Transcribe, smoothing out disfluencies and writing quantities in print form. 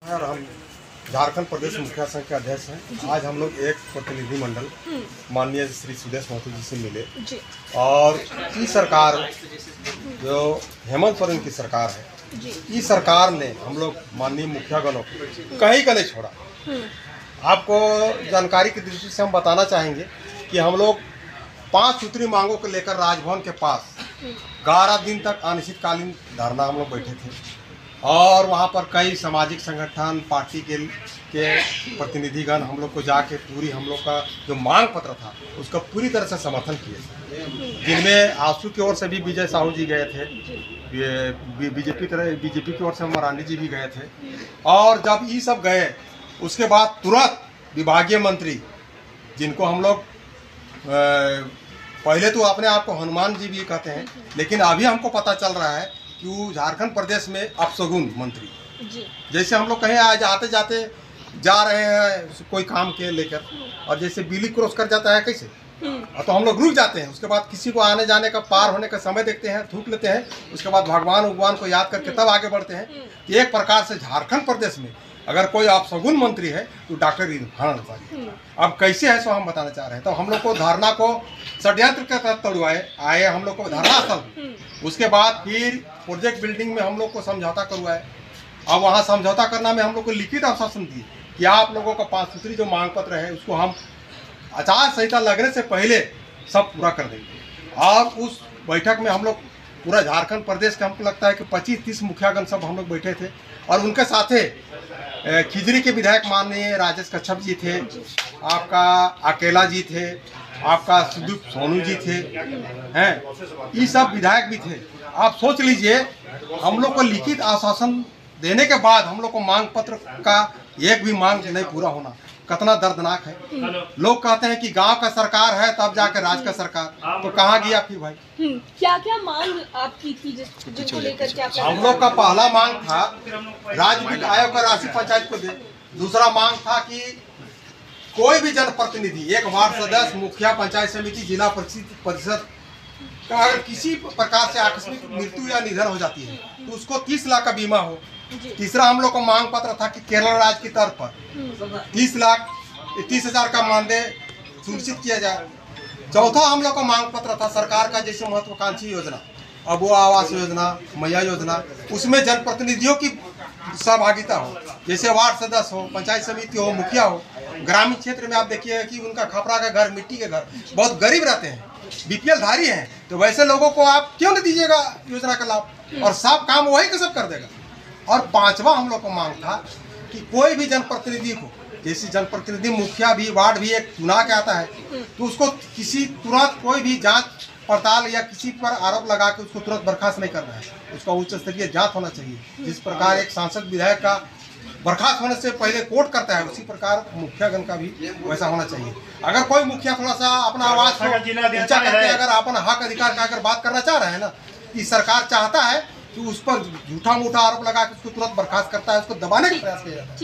और हम झारखंड प्रदेश मुखिया संघ के अध्यक्ष हैं। आज हम लोग एक प्रतिनिधि मंडल माननीय श्री सुदेश महतो जी से मिले और इस सरकार जो हेमंत सोरेन की सरकार है, इस सरकार ने हम लोग माननीय मुखिया गणों को कहीं का नहीं छोड़ा। आपको जानकारी की दृष्टि से हम बताना चाहेंगे कि हम लोग 5 सूत्री मांगों को लेकर राजभवन के पास 11 दिन तक अनिश्चितकालीन धरना हम लोग बैठे थे और वहाँ पर कई सामाजिक संगठन पार्टी के प्रतिनिधिगण हम लोग को जाके पूरी हम लोग का जो मांग पत्र था उसका पूरी तरह से समर्थन किए, जिनमें आंसू की ओर से भी विजय साहू जी गए थे, बीजेपी की ओर से मरांडी जी भी गए थे। और जब ये सब गए उसके बाद तुरंत विभागीय मंत्री, जिनको हम लोग पहले तो अपने आप को हनुमान जी भी कहते हैं, लेकिन अभी हमको पता चल रहा है कि वो झारखंड प्रदेश में अपशगुन मंत्री जी। जैसे हम लोग कहीं आज आते जाते जा रहे हैं कोई काम के लेकर और जैसे बिल्ली क्रॉस कर जाता है कैसे, तो हम लोग रुक जाते हैं, उसके बाद किसी को आने जाने का पार होने का समय देखते हैं, थूक लेते हैं, उसके बाद भगवान को याद करके तब आगे बढ़ते हैं। कि एक प्रकार से झारखंड प्रदेश में अगर कोई अपशगुन मंत्री है तो डॉक्टर इरफान अंसारी। अब कैसे है सो हम बताना चाह रहे हैं। तो हम लोग को धरना को षड्यंत्र के तहत तोड़वाए आए, हम लोग को धरना स्थल, उसके बाद फिर प्रोजेक्ट बिल्डिंग में हम लोग को समझौता करवाए। अब वहाँ समझौता करना में हम लोग को लिखित आश्वासन दिए कि आप लोगों का 5 सूत्री जो मांग पत्र है उसको हम आचार संहिता लगने से पहले सब पूरा कर देंगे। और उस बैठक में हम लोग पूरा झारखंड प्रदेश का हमको लगता है कि 25-30 मुखियागण सब हम लोग बैठे थे और उनके साथे खिजरी के विधायक माननीय राजेश कच्छप जी थे, आपका अकेला जी थे, आपका सुदीप सोनू जी थे, हैं, ये सब विधायक भी थे। आप सोच लीजिए, हम लोग को लिखित आश्वासन देने के बाद हम लोग को मांग पत्र का एक भी मांग नहीं पूरा होना कितना दर्दनाक है। लोग कहते हैं कि गांव का सरकार है तब जाकर राज्य का सरकार, तो कहाँ गया फिर भाई? क्या क्या मांग आपकी थी जिसको लेकर के आप? हम लोग का पहला मांग था राज्य वित्त आयोग का राशि पंचायत को दे। दूसरा मांग था कि कोई भी जनप्रतिनिधि, एक वार्ड सदस्य, मुखिया, पंचायत समिति, जिला परिषद का अगर किसी प्रकार से आकस्मिक मृत्यु या निधन हो जाती है तो उसको 30 लाख का बीमा हो। तीसरा हम लोग को मांग पत्र था कि केरल राज्य की तर्ज पर 30,000 का मानदेय सुनिश्चित किया जाए। चौथा हम लोग का मांग पत्र था सरकार का जैसे महत्वाकांक्षी योजना, अबू आवास योजना, मैया योजना, उसमें जनप्रतिनिधियों की सहभागिता हो, जैसे वार्ड सदस्य हो, पंचायत समिति हो, मुखिया हो। ग्रामीण क्षेत्र में आप देखिए कि उनका खपरा का घर, मिट्टी के घर, बहुत गरीब रहते हैं, बीपीएल धारी हैं, तो वैसे लोगों को आप क्यों नहीं दीजिएगा योजना का लाभ, और सब काम वही का सब कर देगा। और पांचवा हम लोग को मांग था कि कोई भी जनप्रतिनिधि को, जैसे जनप्रतिनिधि मुखिया भी, वार्ड भी एक चुना के आता है, तो उसको किसी तुरंत कोई भी जांच पड़ताल या किसी पर आरोप लगा के उसको तुरंत बर्खास्त नहीं करना है, उसका उच्च स्तरीय जांच होना चाहिए। जिस प्रकार एक सांसद विधायक का बर्खास्त होने से पहले कोर्ट करता है, उसी प्रकार मुखियागण का भी वैसा होना चाहिए। अगर कोई मुखिया थोड़ा सा अपना आवाज ऊंचा करके अगर अपना हक अधिकार का अगर बात करना चाह रहे हैं ना, कि सरकार चाहता है कि उस पर झूठा मूठा आरोप लगा के उसको तुरंत बर्खास्त करता है, उसको दबाने का प्रयास किया जाता है।